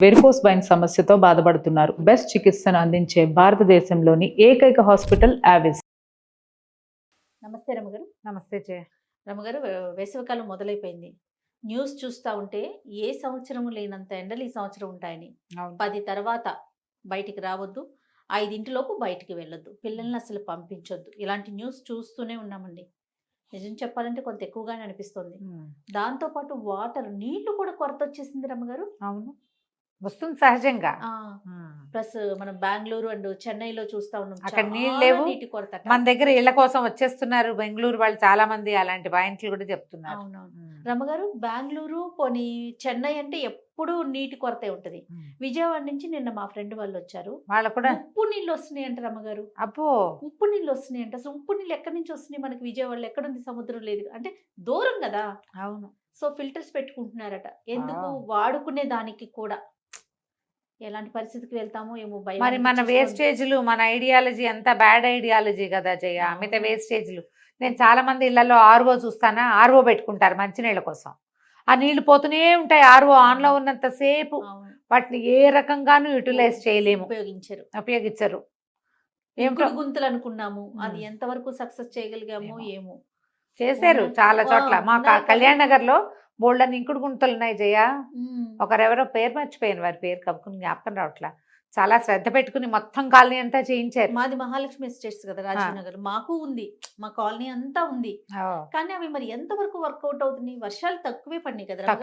Varicose wine సమస్యతో బాధపడుతున్నారు. Best చికిత్సను అందించే భారతదేశంలోని ఏకైక హాస్పిటల్ ఆవిస్. నమస్తే రమగారు. నమస్తే జయ. రమగారు, వేసవికాలం మొదలైపోయింది. న్యూస్ చూస్తా ఉంటే ఏ సంవత్సరం లేనంత ఎండలు ఈ సంవత్సరం ఉంటాయని. 10 తర్వాత బయటికి రావద్దు, 5 బయటికి వెళ్ళొద్దు, పిల్లల్ని అసలు పంపించొద్దు, ఇలాంటి న్యూస్ చూస్తూనే ఉన్నామండి. నిజం చెప్పాలంటే కొంత ఎక్కువగానే అనిపిస్తుంది. దాంతోపాటు నీళ్లు కూడా కొరత వచ్చేసింది రమగారు. అవును, వస్తుంది సహజంగా. ప్లస్ మనం బెంగళూరు అండ్ చెన్నైలో చూస్తా ఉన్నాం, అక్కడ నీళ్ళు లేవు, నీటి కొరత. మన దగ్గర ఇళ్ల కోసం వచ్చేస్తున్నారు బెంగళూరు వాళ్ళు, చాలా మంది అలాంటి పాయింట్లు కూడా చెప్తున్నారు. అవునవును రమగారు, బెంగళూరు పోనీ చెన్నై అంటే ఎప్పుడు నీటి కొరతే ఉంటది. విజయవాడ నుంచి నిన్న మా ఫ్రెండ్ వాళ్ళు వచ్చారు, వాళ్ళు కూడా ఉప్పు నీళ్ళు వస్తున్నాయి అంట రమగారు. అబ్బో, ఉప్పు నీళ్ళు వస్తున్నాయి అంట. అసలు ఉప్పు నీళ్ళు ఎక్కడి నుంచి వస్తున్నాయి? మనకి విజయవాడలో ఎక్కడుంది సముద్రం? లేదు అంటే దూరం కదా. అవును, సో ఫిల్టర్స్ పెట్టుకుంటున్నారట. ఎందుకు? వాడుకునే దానికి కూడా. ఎలాంటి పరిస్థితికి వెళ్తామో ఏమో భయం. మరి మన వేస్టేజ్లు, మన ఐడియాలజీ అంతా బ్యాడ్ ఐడియాలజీ కదా జయ. మిగతా వేస్టేజ్లు, నేను చాలా మంది ఇళ్లలో ఆర్ఓ చూస్తానా, ఆర్ఓ పెట్టుకుంటారు మంచినీళ్ళ కోసం. ఆ నీళ్లు పోతూనే ఉంటాయి, ఆర్ఓ ఆన్లో ఉన్నంత సేపు. వాటిని ఏ రకంగానూ యూటిలైజ్ చేయలేము, ఉపయోగించరు. ఏమిటో గుంతలు అనుకున్నాము, అది ఎంతవరకు సక్సెస్ చేయగలిగామో ఏమో. చేశారు చాలా చోట్ల. మా కళ్యాణ్ నగర్ లో బోల్డన్ ఇంకుడు గుంతలు ఉన్నాయి జయ. ఒకరెవరో పేరు మర్చిపోయాను, వారి పేరు కప్పుకుని జ్ఞాపకం రావట్లా. చాలా శ్రద్ధ పెట్టుకుని మొత్తం కాలనీ అంతా చేయించారు. మాది మహాలక్ష్మి ఎస్టేట్స్ కదా, రాజనగర్. మాకు ఉంది, మా కాలనీ అంతా ఉంది. కానీ అవి మరి ఎంత వరకు వర్కౌట్ అవుతున్నాయి? వర్షాలు తక్కువే పడినాయి కదా,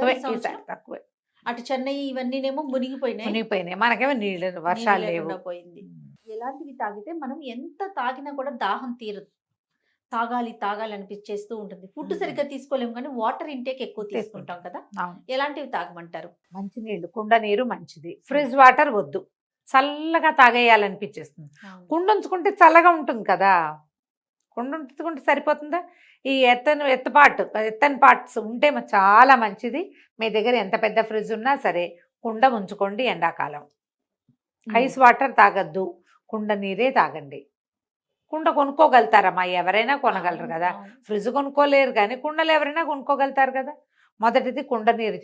తక్కువే. అటు చెన్నై ఇవన్నీనేమో మునిగిపోయినాయి. మనకేమో నీళ్ళు, వర్షాలు లేవు. పోయింది. ఎలాంటివి తాగితే మనం ఎంత తాగినా కూడా దాహం తీరదు, తాగాలి తాగాలి అనిపించేస్తూ ఉంటుంది. ఫుడ్ సరిగ్గా తీసుకోలేము కానీ వాటర్ ఇంటేక్ ఎక్కువ తీసుకుంటాం కదా. ఎలాంటివి తాగమంటారు? మంచి నీళ్లు, కుండ నీరు మంచిది. ఫ్రిడ్జ్ వాటర్ వద్దు, చల్లగా తాగేయాలనిపించేస్తుంది. కుండ ఉంచుకుంటే చల్లగా ఉంటుంది కదా, కుండ ఉంచుకుంటే సరిపోతుందా? ఈ ఎత్తని పార్ట్స్ ఉంటే చాలా మంచిది. మీ దగ్గర ఎంత పెద్ద ఫ్రిడ్జ్ ఉన్నా సరే కుండ ఉంచుకోండి. ఎండాకాలం ఐస్ వాటర్ తాగద్దు, కుండ నీరే తాగండి. కుండ కొనుక్కోగలుగుతారమ్మా, ఎవరైనా కొనగలరు కదా. ఫ్రిడ్జ్ కొనుక్కోలేరు కానీ కుండలు ఎవరైనా కొనుక్కోగలుగుతారు కదా. మొదటిది కుండ నీరు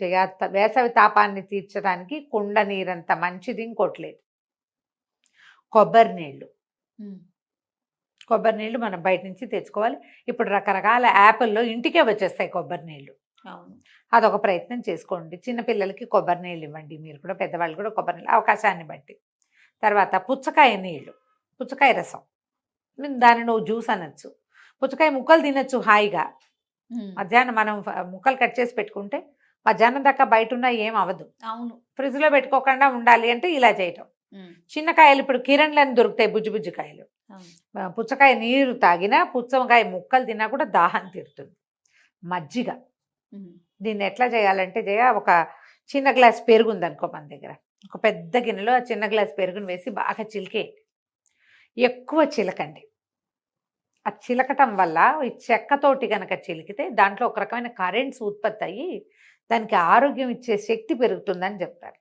వేసవి తాపాన్ని తీర్చడానికి కుండ నీరంత మంచిది ఇంకోట్లేదు. కొబ్బరి నీళ్ళు మనం బయట నుంచి తెచ్చుకోవాలి. ఇప్పుడు రకరకాల యాప్ల్లో ఇంటికే వచ్చేస్తాయి కొబ్బరి నీళ్ళు. అదొక ప్రయత్నం చేసుకోండి. చిన్నపిల్లలకి కొబ్బరి నీళ్ళు ఇవ్వండి, మీరు కూడా పెద్దవాళ్ళు కూడా కొబ్బరి నీళ్ళు అవకాశాన్ని బట్టి. తర్వాత పుచ్చకాయ రసం, దాన్ని నువ్వు జ్యూస్ అనొచ్చు. పుచ్చకాయ ముక్కలు తినొచ్చు హాయిగా. మధ్యాహ్నం మనం ముక్కలు కట్ చేసి పెట్టుకుంటే మధ్యాహ్నం దాకా బయట ఉన్నా ఏం అవ్వదు. అవును, ఫ్రిడ్జ్ లో పెట్టుకోకుండా ఉండాలి అంటే ఇలా చేయటం. చిన్న కాయలు ఇప్పుడు కిరణ్లని దొరుకుతాయి, బుజ్జి కాయలు. పుచ్చకాయ నీరు తాగినా, పుచ్చకాయ ముక్కలు తిన్నా కూడా దాహం తీరుతుంది. మజ్జిగ, దీన్ని ఎట్లా చేయాలంటే ఒక చిన్న గ్లాస్ పెరుగు ఉందనుకో మన దగ్గర, ఒక పెద్ద గిన్నెలో ఆ చిన్న గ్లాస్ పెరుగును వేసి బాగా చిలికేయండి. ఎక్కువ చిలకండి. ఆ చిలకటం వల్ల ఈ చెక్కతోటి కనుక చిలికితే దాంట్లో ఒక రకమైన కరెంట్స్ ఉత్పత్తి అయ్యి దానికి ఆరోగ్యం ఇచ్చే శక్తి పెరుగుతుందని చెప్తారు.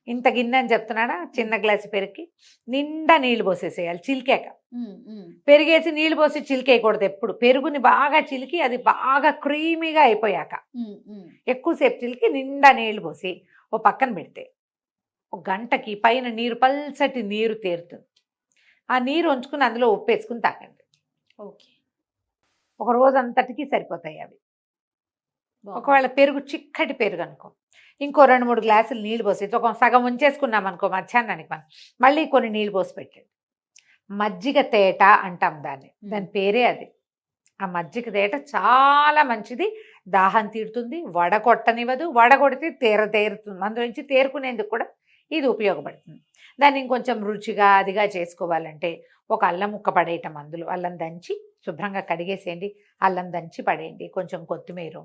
ఇంత గిన్నె అని చెప్తున్నాడా, చిన్న గ్లాసు పెరుగు నిండా నీళ్లు పోసేసేయాలి. చిలికాక పెరిగేసి నీళ్లు పోసి చిలికేయకూడదు ఎప్పుడు. పెరుగుని బాగా చిలికి అది బాగా క్రీమీగా అయిపోయాక ఎక్కువసేపు చిలికి నిండా నీళ్లు పోసి ఓ పక్కన పెడితే ఒక గంటకి పైన నీరు, పల్చటి నీరు తేరుతుంది. ఆ నీరు ఉంచుకుని అందులో ఉప్పు వేసుకుని తాగండి. ఒక రోజు అంతటికి సరిపోతాయి అవి. ఒకవేళ పెరుగు చిక్కటి పెరుగు అనుకో, ఇంకో 2-3 గ్లాసులు నీళ్ళు పోసి ఒక సగం ఉంచేసుకున్నాం అనుకో మధ్యాహ్నానికి, మనం మళ్ళీ కొన్ని నీళ్ళు పోసి పెట్టండి. మజ్జిగ తేట అంటాం దాని పేరే అది. ఆ మజ్జిగ తేట చాలా మంచిది, దాహం తీరుతుంది, వడగొట్టనివ్వదు. వడగొడితే తేరుతుంది, అందులోంచి తేరుకునేందుకు కూడా ఇది ఉపయోగపడుతుంది. దాన్ని ఇంకొంచెం రుచిగా అదిగా చేసుకోవాలంటే ఒక అల్లం ముక్క పడేయటం, అందులో అల్లం దంచి శుభ్రంగా కడిగేసేయండి, అల్లం దంచి పడేయండి, కొంచెం కొత్తిమీర,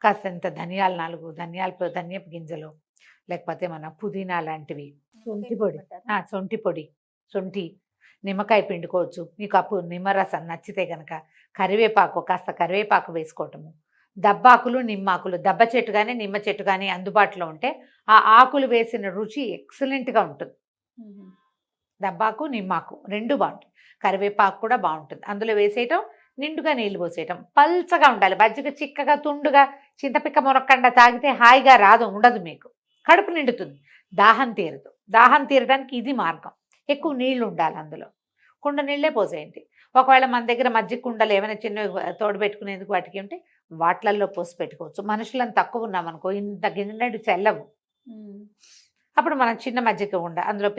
కాస్తంత ధనియాలు, ధనియపు గింజలు, లేకపోతే మన పుదీనా లాంటివి, శొంఠి, నిమ్మకాయ పిండుకోవచ్చు. మీకు నిమ్మరసం నచ్చితే కనుక కాస్త కరివేపాకు వేసుకోవటము. దబ్బాకులు, నిమ్మాకులు, దబ్బ చెట్టు కానీ నిమ్మ చెట్టు కానీ అందుబాటులో ఉంటే ఆ ఆకులు వేసిన రుచి ఎక్సలెంట్గా ఉంటుంది. దబ్బాకు, నిమ్మాకు రెండు బాగుంటుంది, కరివేపాకు కూడా బాగుంటుంది. అందులో వేసేయటం, నిండుగా నీళ్లు పోసేయటం, పల్చగా ఉండాలి. మజ్జిగ చిక్కగా తుండుగా చింతపిక్క మునక్కండ తాగితే హాయిగా ఉండదు మీకు. కడుపు నిండుతుంది, దాహం తీరదు. దాహం తీరడానికి ఇది మార్గం. ఎక్కువ నీళ్లు ఉండాలి అందులో, కుండ నీళ్ళే పోసేయండి. ఒకవేళ మన దగ్గర మజ్జిగ కుండలు ఏమైనా చిన్నవి తోడు పెట్టుకునేందుకు వాటికి ఉంటే వాటిలల్లో పోసి పెట్టుకోవచ్చు. మనుషులను తక్కువ ఉన్నామనుకో ఇంత గిన్నెడు చెల్లవు. అప్పుడు మనం చిన్న మజ్జిగ ఉండ అందులో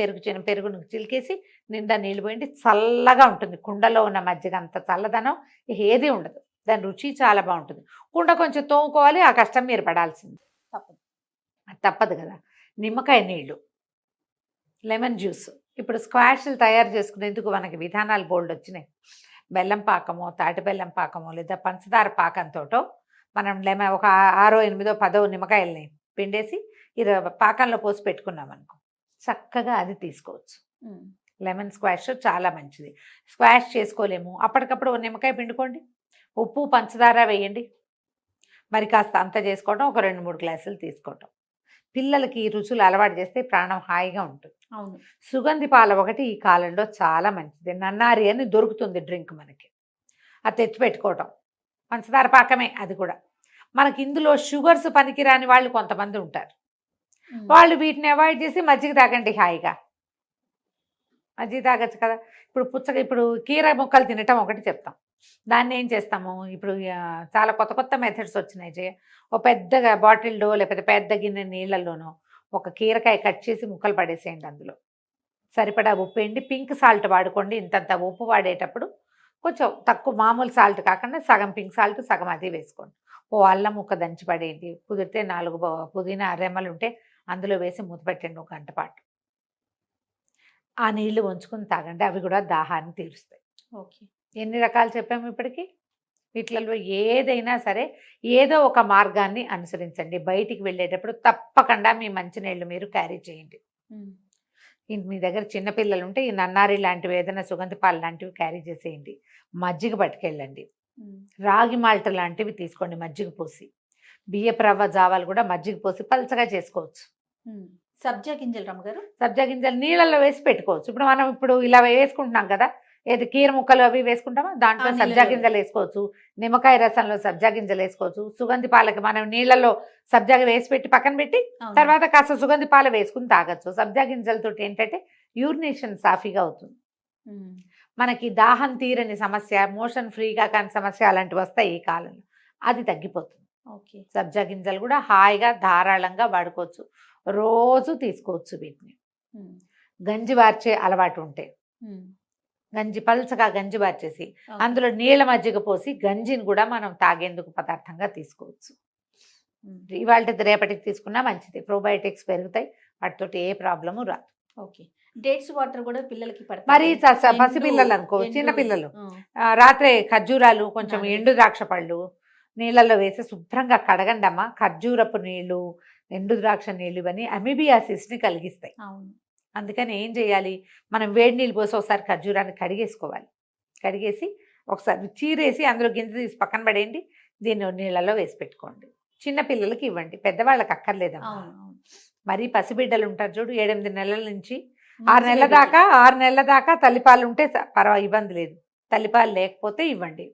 పెరుగును చిలికేసి నిండా నీళ్ళు పోయింది, చల్లగా ఉంటుంది. కుండలో ఉన్న మజ్జిగ అంత చల్లదనం ఏది ఉండదు, దాని రుచి చాలా బాగుంటుంది. కుండ కొంచెం తోముకోవాలి, ఆ కష్టం మీరు పడాల్సింది, తప్పదు కదా. నిమ్మకాయ నీళ్ళు, లెమన్ జ్యూస్. ఇప్పుడు స్క్వాష్లు తయారు చేసుకునేందుకు మనకి విధానాలు బోల్డ్ వచ్చినాయి. బెల్లం పాకమో, తాటి బెల్లం పాకమో, లేదా పంచదార పాకంతో మనం ఒక 6, 8, 10 నిమ్మకాయలని పిండేసి పాకంలో పోసి పెట్టుకున్నాం అనుకో, చక్కగా అది తీసుకోవచ్చు. లెమన్ స్క్వాష్ చాలా మంచిది. స్క్వాష్ చేసుకోలేము, అప్పటికప్పుడు నిమ్మకాయ పిండుకోండి, ఉప్పు పంచదార వేయండి, మరి కాస్త అంత చేసుకోవడం, ఒక 2-3 గ్లాసులు తీసుకోవటం. పిల్లలకి ఈ రుచులు అలవాటు చేస్తే ప్రాణం హాయిగా ఉంటుంది. అవును. సుగంధి పాల ఒకటి ఈ కాలంలో చాలా మంచిది. నన్నారి అని దొరుకుతుంది డ్రింక్ మనకి, అది తెచ్చి పెట్టుకోవటం. పంచదార పాకమే అది కూడా. మనకి ఇందులో షుగర్స్ పనికిరాని వాళ్ళు కొంతమంది ఉంటారు, వాళ్ళు వీటిని అవాయిడ్ చేసి మజ్జిగ తాగండి హాయిగా. మజ్జిగ తాగచ్చు కదా. ఇప్పుడు కీర ముక్కలు తినటం ఒకటి చెప్తాం, దాన్ని ఏం చేస్తాము, ఇప్పుడు చాలా కొత్త మెథడ్స్ వచ్చినాయి జయ. ఒక పెద్దగా బాటిల్డో లేకపోతే పెద్ద గిన్నె నీళ్ళల్లోనో ఒక కీరకాయ కట్ చేసి ముక్కలు పడేసేయండి, అందులో సరిపడా ఉప్పు వేయండి. పింక్ సాల్ట్ వాడుకోండి. ఇంతంత ఉప్పు వాడేటప్పుడు కొంచెం తక్కువ, మామూలు సాల్ట్ కాకుండా సగం పింక్ సాల్ట్ సగం అది వేసుకోండి. ఓ అల్లం ముక్క దంచి పడేయండి, కుదిరితే 4 పుదీనా రెమ్మలు ఉంటే అందులో వేసి మూత పెట్టండి 1 గంట పాటు. ఆ నీళ్లు వంచుకొని తాగండి, అవి కూడా దాహాన్ని తీరుస్తాయి. ఓకే. ఎన్ని రకాలు చెప్పాము ఇప్పటికి. వీటిలలో ఏదైనా సరే ఏదో ఒక మార్గాన్ని అనుసరించండి. బయటికి వెళ్ళేటప్పుడు తప్పకుండా మీ మంచినీళ్ళు మీరు క్యారీ చేయండి. మీ దగ్గర చిన్నపిల్లలు ఉంటే ఈ నన్నారి లాంటివి, ఏదైనా సుగంధి పాలు లాంటివి క్యారీ చేసేయండి. మజ్జిగ పట్టుకెళ్ళండి. రాగి మాల్ట్ లాంటివి తీసుకోండి, మజ్జిగ పోసి. బియ్యపు రవ్వ జావాలు కూడా మజ్జిగ పోసి పల్చగా చేసుకోవచ్చు. సబ్జా గింజలు రమ్మగారు, సబ్జా గింజలు నీళ్ళల్లో వేసి పెట్టుకోవచ్చు. మనం ఇలా వేసుకుంటున్నాం కదా, ఏది కీర ముక్కలు అవి వేసుకుంటామా, దాంట్లో సబ్జా గింజలు వేసుకోవచ్చు. నిమ్మకాయ రసంలో సబ్జా గింజలు వేసుకోవచ్చు. సుగంధి పాలకి మనం నీళ్ళలో సబ్జా వేసి పెట్టి పక్కన పెట్టి తర్వాత కాస్త సుగంధి పాలు వేసుకుని తాగొచ్చు. సబ్జా గింజలతో ఏంటంటే యూరినేషన్ సాఫీగా అవుతుంది. మనకి దాహం తీరని సమస్య, మోషన్ ఫ్రీగా కాని సమస్య అలాంటివి వస్తాయి ఈ కాలంలో, అది తగ్గిపోతుంది. ఓకే. సబ్జా గింజలు కూడా హాయిగా ధారాళంగా వాడుకోవచ్చు, రోజు తీసుకోవచ్చు. వీటిని గంజి వార్చే అలవాటు ఉంటే పల్చగా గంజి వార్చేసి అందులో నీళ్ళ మజ్జిగ పోసి గంజిని కూడా మనం తాగేందుకు పదార్థంగా తీసుకోవచ్చు. ఇవాళ రేపటికి తీసుకున్నా మంచిది, ప్రోబయోటిక్స్ పెరుగుతాయి, వాటితోటి ఏ ప్రాబ్లము రాదు. ఓకే. డేట్స్ వాటర్ కూడా పిల్లలకి మరి పసిపిల్లలు అనుకో, చిన్నపిల్లలు రాత్రే ఖర్జూరాలు, కొంచెం ఎండు ద్రాక్ష పళ్ళు నీళ్ళల్లో వేసి శుభ్రంగా కడగండి అమ్మ. ఖర్జూరపు నీళ్లు, ఎండు ద్రాక్ష నీళ్ళు ఇవన్నీ అమీబియాసిస్ని కలిగిస్తాయి. అందుకని ఏం చేయాలి, మనం వేడి నీళ్ళు పోసి ఒకసారి ఖర్జూరాన్ని కడిగేసుకోవాలి. కడిగేసి ఒకసారి చీరేసి అందులో గింజ తీసి పక్కన పడేయండి, దీన్ని నీళ్ళలో వేసి పెట్టుకోండి. చిన్నపిల్లలకి ఇవ్వండి, పెద్దవాళ్ళకి అక్కర్లేదమ్మా. మరి పసిబిడ్డలు ఉంటారు చూడు, 7-8 నెలల నుంచి 6 నెలల దాకా తల్లిపాలు ఉంటే ఇబ్బంది లేదు. తల్లిపాలు లేకపోతే ఇవ్వండి.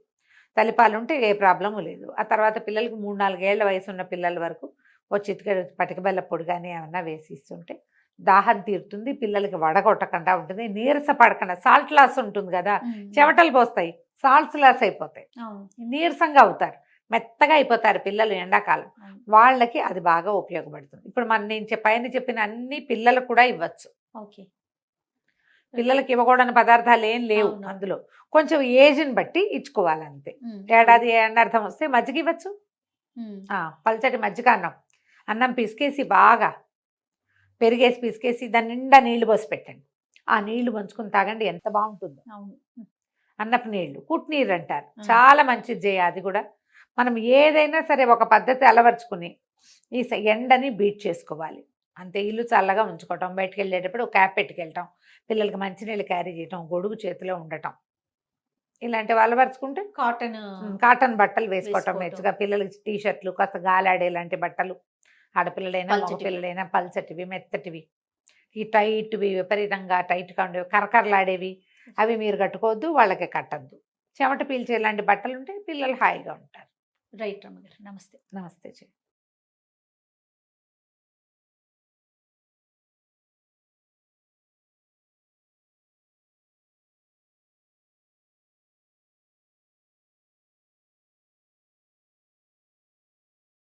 తల్లిపాలు ఉంటే ఏ ప్రాబ్లము లేదు. ఆ తర్వాత పిల్లలకి 3-4 ఏళ్ల వయసు ఉన్న పిల్లల వరకు చిటికెడు పటిక బెల్ల పొడి కానీ ఏమన్నా వేసి ఇస్తుంటే దాహం తీరుతుంది. పిల్లలకి వడగొట్టకుండా ఉంటుంది, నీరస పడకుండా. సాల్ట్ లాస్ ఉంటుంది కదా, చెమటలు పోస్తాయి, సాల్ట్స్ లాస్ అయిపోతాయి, నీరసంగా అవుతారు, మెత్తగా అయిపోతారు పిల్లలు ఎండాకాలం. వాళ్ళకి అది బాగా ఉపయోగపడుతుంది. ఇప్పుడు నేను పైన చెప్పిన అన్ని పిల్లలకు కూడా ఇవ్వచ్చు. ఓకే. పిల్లలకి ఇవ్వకూడని పదార్థాలు ఏం లేవు అందులో, కొంచెం ఏజ్ని బట్టి ఇచ్చుకోవాలి అంతే. ఏడాది అర్థం వస్తే మజ్జిగ ఇవ్వచ్చు. పల్చటి మజ్జిగ అన్నం పిసికేసి బాగా పెరిగేసి పిసికేసి దాని నిండా నీళ్లు పోసి పెట్టండి. ఆ నీళ్లు పంచుకుని తాగండి, ఎంత బాగుంటుందో. అన్నపు నీళ్లు, కుట్నీరు అంటారు, చాలా మంచిది. అది కూడా మనం ఏదైనా సరే ఒక పద్ధతి అలవర్చుకుని ఈ ఎండని బీట్ చేసుకోవాలి అంతే. ఇల్లు చల్లగా ఉంచుకోవటం, బయటకు వెళ్ళేటప్పుడు క్యాప్ పెట్టుకెళ్ళటం, పిల్లలకి మంచినీళ్ళు క్యారీ చేయటం, గొడుగు చేతిలో ఉండటం, ఇలాంటివి అలవర్చుకుంటే కాటన్ బట్టలు వేసుకోవటం మెచ్చగా. పిల్లలకి టీషర్ట్లు, కాస్త గాలాడే లాంటి బట్టలు, ఆడపిల్లలైనా మగపిల్లలైనా పల్చటివి మెత్తటివి. ఈ టైట్వి, విపరీతంగా టైట్గా ఉండేవి, కరకరలాడేవి అవి మీరు కట్టుకోవద్దు, వాళ్ళకి కట్టద్దు. చెమట పీల్చే లాంటి బట్టలు ఉంటే పిల్లలు హాయిగా ఉంటారు. రైట్ రమ్మగారు, నమస్తే. నమస్తే.